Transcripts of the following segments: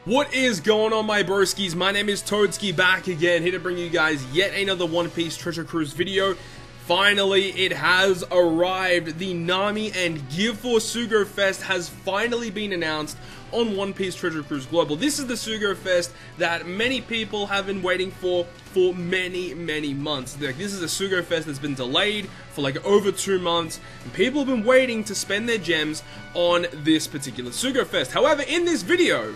What is going on, my broskiis? My name is Toadskii, back again, here to bring you guys yet another One Piece Treasure Cruise video. Finally, it has arrived. The NAMI and Gear Force SUGO Fest has finally been announced on One Piece Treasure Cruise Global. This is the SUGO Fest that many people have been waiting for many months. This is a SUGO Fest that's been delayed for like over 2 months, and people have been waiting to spend their gems on this particular SUGO Fest. However, in this video,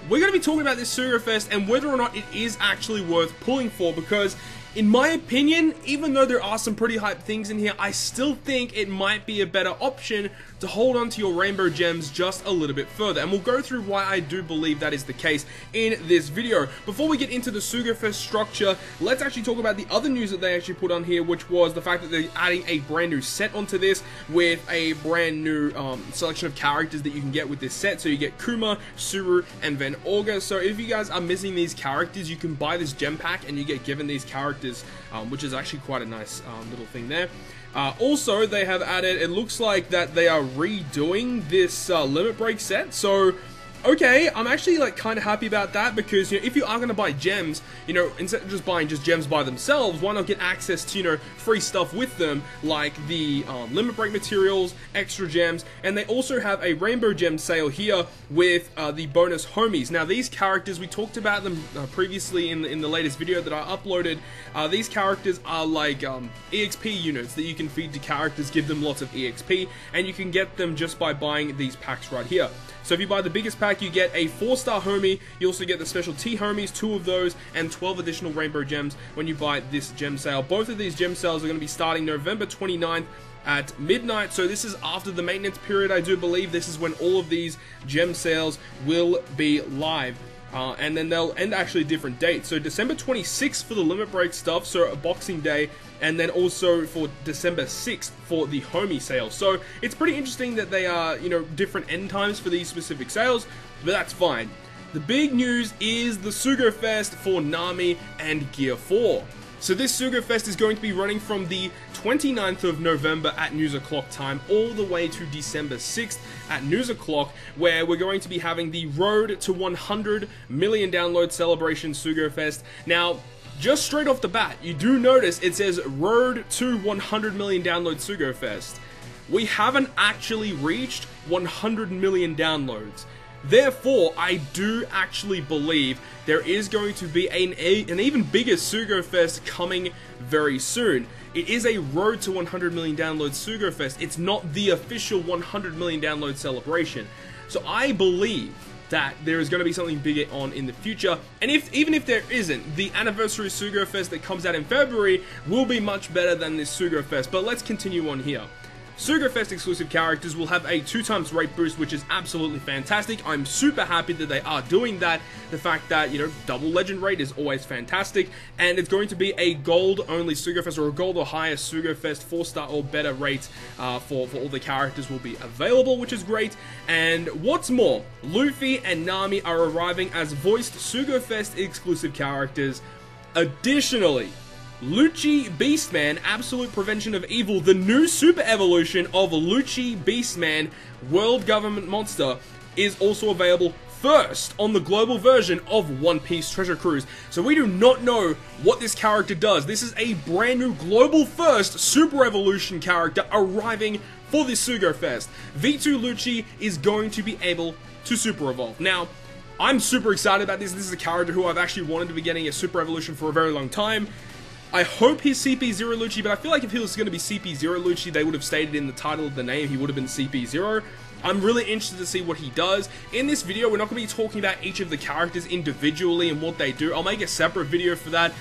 we're going to be talking about this SUGO Fest and whether or not it is actually worth pulling for, because in my opinion, even though there are some pretty hyped things in here, I still think it might be a better option to hold on to your rainbow gems just a little bit further. And we'll go through why I do believe that is the case in this video. Before we get into the SUGO Fest structure, let's actually talk about the other news that they actually put on here, which was the fact that they're adding a brand new set onto this with a brand new selection of characters that you can get with this set. So you get Kuma, Suru, and Van Orga. So if you guys are missing these characters, you can buy this gem pack and you get given these characters, which is actually quite a nice little thing there. Also, they have added, it looks like that they are redoing this limit break set. So, okay, I'm actually like kind of happy about that, because if you are going to buy gems, instead of just buying gems by themselves, why not get access to, free stuff with them, like the limit break materials, extra gems, and they also have a rainbow gem sale here with the bonus homies. Now, these characters, we talked about them previously in the latest video that I uploaded. These characters are like EXP units that you can feed to characters, give them lots of EXP, and you can get them just by buying these packs right here. So if you buy the biggest pack, you get a 4-star homie, you also get the special T homies, 2 of those, and 12 additional rainbow gems when you buy this gem sale. Both of these gem sales are going to be starting November 29th at midnight, so this is after the maintenance period, I do believe. This is when all of these gem sales will be live. And then they'll end actually different dates. So December 26th for the limit break stuff, so a Boxing Day, and then also for December 6th for the homie sale. So it's pretty interesting that they are, different end times for these specific sales, but that's fine. The big news is the SUGO Fest for NAMI and Gear 4. So this SUGO Fest is going to be running from the 29th of November at news o'clock time all the way to December 6th at news o'clock, where we're going to be having the Road to 100 Million Download Celebration SUGO Fest. Now, just straight off the bat, you do notice it says Road to 100 Million Download SUGO Fest. We haven't actually reached 100 million downloads. Therefore, I do actually believe there is going to be an even bigger SUGO Fest coming very soon. It is a Road to 100 million download SUGO Fest. It's not the official 100 million download celebration. So I believe that there is going to be something bigger on in the future, and even if there isn't, the anniversary SUGO Fest that comes out in February will be much better than this SUGO Fest. But let's continue on here. SUGO Fest exclusive characters will have a 2x rate boost, which is absolutely fantastic. I'm super happy that they are doing that. The fact that, double legend rate is always fantastic, and it's going to be a gold only SUGO Fest, or a gold or higher SUGO Fest, 4-star or better rates for all the characters will be available, which is great. And what's more, Luffy and Nami are arriving as voiced SUGO Fest exclusive characters. Additionally, Lucci Beastman, Absolute Prevention of Evil, the new super evolution of Lucci Beastman, World Government Monster, is also available first on the global version of One Piece Treasure Cruise. So we do not know what this character does. This is a brand new global first super evolution character arriving for this SUGO Fest. V2 Lucci is going to be able to super evolve. Now, I'm super excited about this. This is a character who I've actually wanted to be getting a super evolution for a very long time. I hope he's CP0 Lucci, but I feel like if he was going to be CP0 Lucci, they would have stated in the title of the name he would have been CP0. I'm really interested to see what he does. In this video, we're not going to be talking about each of the characters individually and what they do. I'll make a separate video for that,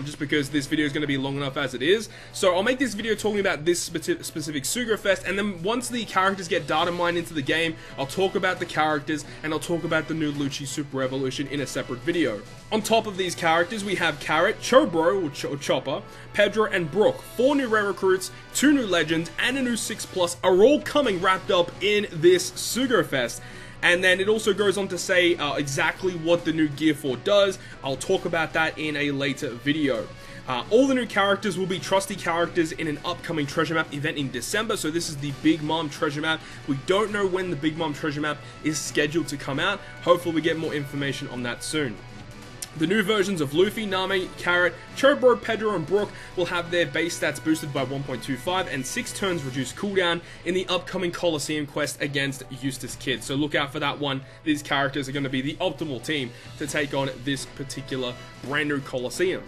just because this video is going to be long enough as it is. So I'll make this video talking about this specific SUGO Fest, and then once the characters get data mined into the game, I'll talk about the characters, and I'll talk about the new Lucci Super Evolution in a separate video. On top of these characters, we have Carrot, Chobro, or Chopper, Pedro, and Brook. 4 new rare recruits, 2 new legends, and a new 6+ are all coming wrapped up in this SUGO Fest. And then it also goes on to say exactly what the new Gear 4 does. I'll talk about that in a later video. All the new characters will be trusty characters in an upcoming treasure map event in December, so this is the Big Mom treasure map. We don't know when the Big Mom treasure map is scheduled to come out. Hopefully we get more information on that soon. The new versions of Luffy, Nami, Carrot, Chobro, Pedro, and Brook will have their base stats boosted by 1.25 and 6 turns reduced cooldown in the upcoming Coliseum quest against Eustace Kid. So look out for that one. These characters are going to be the optimal team to take on this particular brand new Coliseum.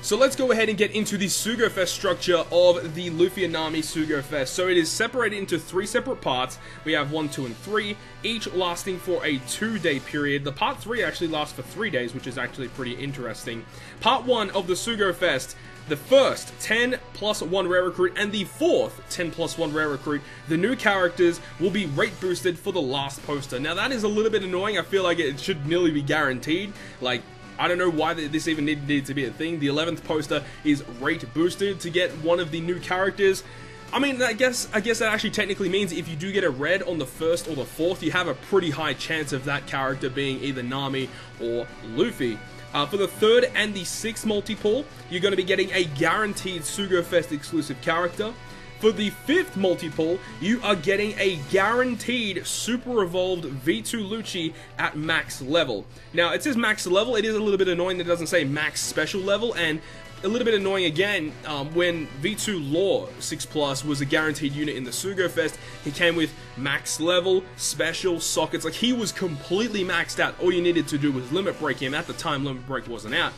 So let's go ahead and get into the SUGO Fest structure of the Luffy and Nami SUGO Fest. So it is separated into 3 separate parts. We have 1, 2, and 3, each lasting for a 2-day period. The part 3 actually lasts for 3 days, which is actually pretty interesting. Part 1 of the SUGO Fest, the first 10+1 rare recruit and the fourth 10+1 rare recruit, the new characters will be rate boosted for the last poster. Now that is a little bit annoying. I feel like it should nearly be guaranteed. Like, I don't know why this even needed to be a thing. The 11th poster is rate boosted to get one of the new characters. I mean, I guess that actually technically means if you do get a red on the 1st or the 4th, you have a pretty high chance of that character being either Nami or Luffy. For the 3rd and the 6th multi-pull, you're going to be getting a guaranteed SUGO Fest exclusive character. For the 5th multi-pull, you are getting a guaranteed Super Evolved V2 Lucci at max level. Now, it says max level. It is a little bit annoying that it doesn't say max special level, and a little bit annoying again when V2 Law 6+ was a guaranteed unit in the SUGO Fest. He came with max level, special, sockets. Like, he was completely maxed out. All you needed to do was limit break him. At the time, limit break wasn't out.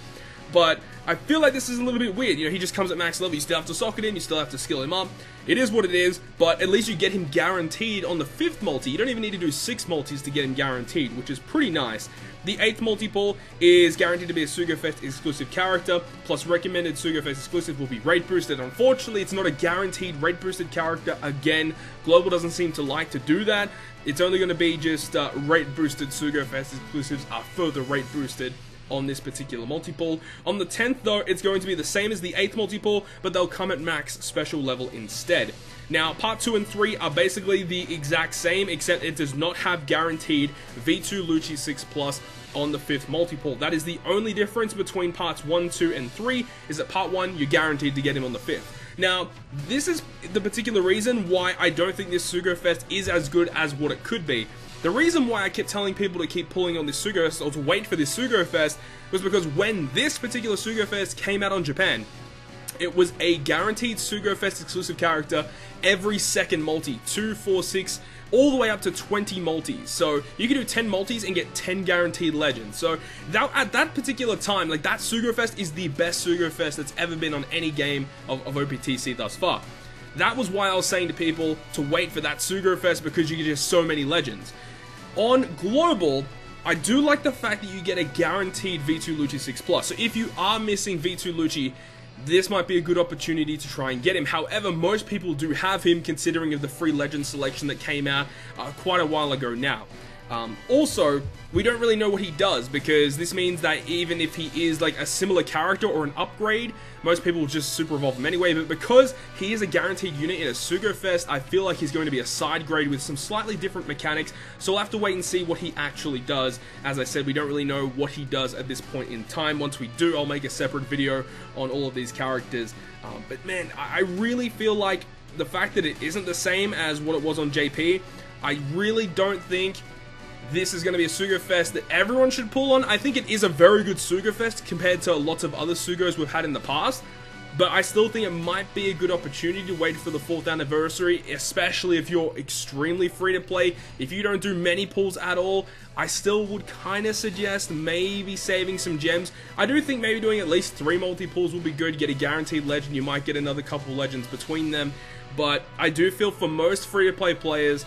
But I feel like this is a little bit weird. You know, he just comes at max level, you still have to socket him, you still have to skill him up. It is what it is, but at least you get him guaranteed on the 5th multi. You don't even need to do 6 multis to get him guaranteed, which is pretty nice. The 8th multi-pull is guaranteed to be a SUGO Fest exclusive character, plus recommended SUGO Fest exclusive will be rate boosted. Unfortunately, it's not a guaranteed rate boosted character again. Global doesn't seem to like to do that. It's only going to be just rate boosted SUGO Fest exclusives are further rate boosted on this particular multi-pull. On the 10th though, it's going to be the same as the 8th multi-pull, but they'll come at max special level instead. Now, part 2 and 3 are basically the exact same, except it does not have guaranteed V2 Lucci 6+ on the 5th multi-pull. That is the only difference between parts 1, 2, and 3, is that part 1, you're guaranteed to get him on the 5th. Now, this is the particular reason why I don't think this SUGO Fest is as good as what it could be. The reason why I kept telling people to keep pulling on this SUGO Fest, or to wait for this SUGO Fest, was because when this particular SUGO Fest came out on Japan, it was a guaranteed SUGO Fest exclusive character every second multi, 2, 4, 6, all the way up to 20 multis. So you can do 10 multis and get 10 guaranteed legends. So that, at that particular time, like, that SUGO Fest is the best SUGO Fest that's ever been on any game of OPTC thus far. That was why I was saying to people to wait for that SUGO Fest, because you get just so many legends. On Global, I do like the fact that you get a guaranteed V2 Lucci 6+. So if you are missing V2 Lucci, this might be a good opportunity to try and get him. However, most people do have him, considering of the free legend selection that came out quite a while ago now. Also, we don't really know what he does, because this means that even if he is like a similar character or an upgrade, most people will just super evolve him anyway. But because he is a guaranteed unit in a SUGO Fest, I feel like he's going to be a side grade with some slightly different mechanics, so we'll have to wait and see what he actually does. As I said, we don't really know what he does at this point in time. Once we do, I'll make a separate video on all of these characters. But man, I really feel like the fact that it isn't the same as what it was on JP, I really don't think this is going to be a SUGO Fest that everyone should pull on. I think it is a very good SUGO Fest compared to lots of other SUGOs we've had in the past, but I still think it might be a good opportunity to wait for the 4th anniversary, especially if you're extremely free to play. If you don't do many pulls at all, I still would kind of suggest maybe saving some gems. I do think maybe doing at least 3 multi-pulls will be good. Get a guaranteed legend, you might get another couple legends between them, but I do feel for most free-to-play players,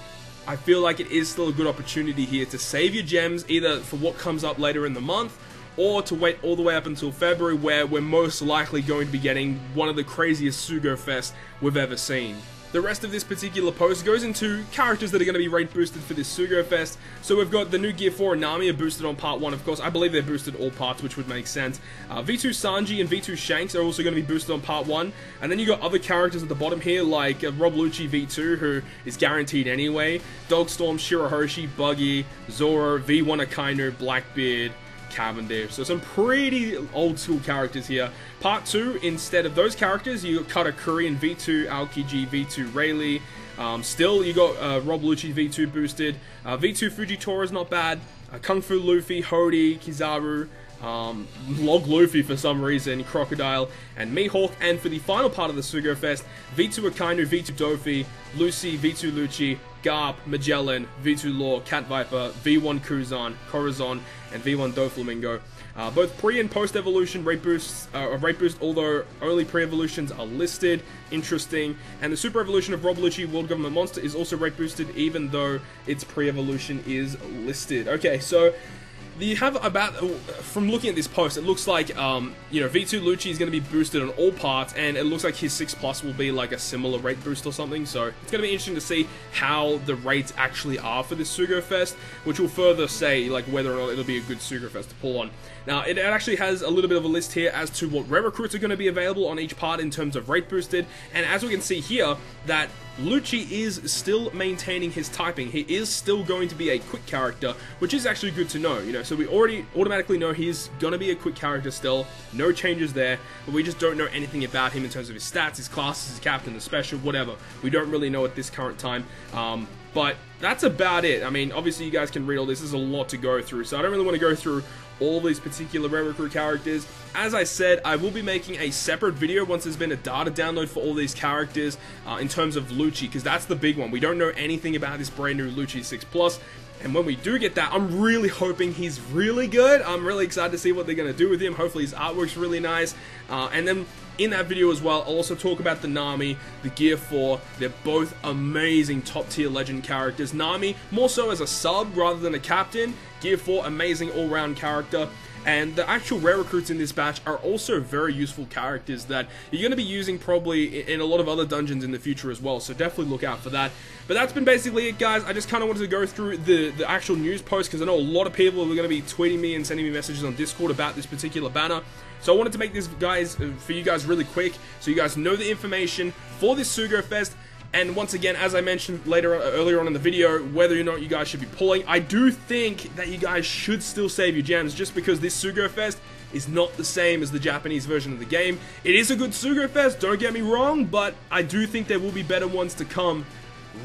I feel like it is still a good opportunity here to save your gems, either for what comes up later in the month, or to wait all the way up until February, where we're most likely going to be getting one of the craziest SUGO Fests we've ever seen. the rest of this particular post goes into characters that are going to be rate boosted for this SUGO Fest. So we've got the new Gear 4 and NAMI are boosted on part 1, of course. I believe they're boosted all parts, which would make sense. V2 Sanji and V2 Shanks are also going to be boosted on part 1. And then you got other characters at the bottom here, like Rob Lucci V2, who is guaranteed anyway. Dogstorm, Shirahoshi, Buggy, Zoro, V1 Akainu, Blackbeard, Cavendish. So some pretty old school characters here. Part 2, instead of those characters, you got Katakuri and V2 Aokiji, V2 Rayleigh. Still, you got Rob Lucci V2 boosted. V2 Fujitora is not bad. Kung Fu Luffy, Hody, Kizaru, Log Luffy for some reason, Crocodile, and Mihawk. And for the final part of the SUGO Fest, V2 Akainu, V2 Dofi, Lucy, V2 Lucci, Garp, Magellan, V2 Law, Cat Viper, V1 Kuzan, Corazon, and V1 Doflamingo. Both pre and post evolution rate boost, although only pre evolutions are listed. Interesting. And the super evolution of Rob Lucci, World Government Monster, is also rate boosted, even though its pre evolution is listed. Okay, so you have about, from looking at this post, it looks like, you know, V2 Lucci is going to be boosted on all parts, and it looks like his 6+ will be like a similar rate boost or something, so it's going to be interesting to see how the rates actually are for this SUGO Fest, which will further say, like, whether or not it'll be a good SUGO Fest to pull on. Now, it actually has a little bit of a list here as to what rare recruits are going to be available on each part in terms of rate boosted, and as we can see here, that Lucci is still maintaining his typing. He is still going to be a quick character, which is actually good to know, you know, so we already automatically know he's going to be a quick character still, no changes there, but we just don't know anything about him in terms of his stats, his classes, his captain, the special, whatever. We don't really know at this current time, but that's about it. I mean, obviously you guys can read all this. There's a lot to go through, so I don't really want to go through all these particular rare recruit characters. As I said, I will be making a separate video once there's been a data download for all these characters in terms of Lucci, because that's the big one. We don't know anything about this brand new Lucci 6+, and when we do get that, I'm really hoping he's really good. I'm really excited to see what they're going to do with him. Hopefully his artwork's really nice, and then in that video as well, I'll also talk about the NAMI, the Gear 4. They're both amazing top-tier legend characters. NAMI, more so as a sub rather than a captain. Gear 4, amazing all-round character. And the actual rare recruits in this batch are also very useful characters that you're going to be using probably in a lot of other dungeons in the future as well, so definitely look out for that. But that's been basically it, guys. I just kind of wanted to go through the actual news post, because I know a lot of people are going to be tweeting me and sending me messages on Discord about this particular banner. So I wanted to make this, guys, for you guys really quick, so you guys know the information for this SUGO Fest. And once again, as I mentioned earlier on in the video, whether or not you guys should be pulling, I do think that you guys should still save your gems, just because this SUGO Fest is not the same as the Japanese version of the game. It is a good SUGO Fest, don't get me wrong, but I do think there will be better ones to come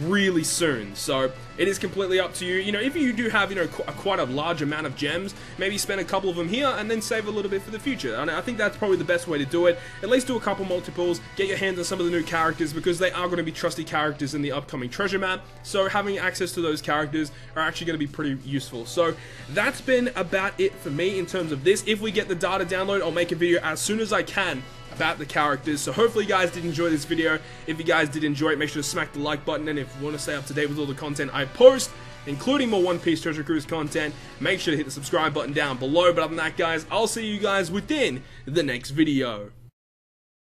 really soon. So it is completely up to you. You know, if you do have, you know, quite a large amount of gems, maybe spend a couple of them here and then save a little bit for the future. And I think that's probably the best way to do it. At least do a couple multiples, get your hands on some of the new characters, because they are going to be trusty characters in the upcoming treasure map. So having access to those characters are actually going to be pretty useful. So that's been about it for me in terms of this. If we get the data download, I'll make a video as soon as I can about the characters. So hopefully you guys did enjoy this video. If you guys did enjoy it, make sure to smack the like button, and if you want to stay up to date with all the content I post, including more One Piece Treasure Cruise content, make sure to hit the subscribe button down below. But other than that, guys, I'll see you guys within the next video.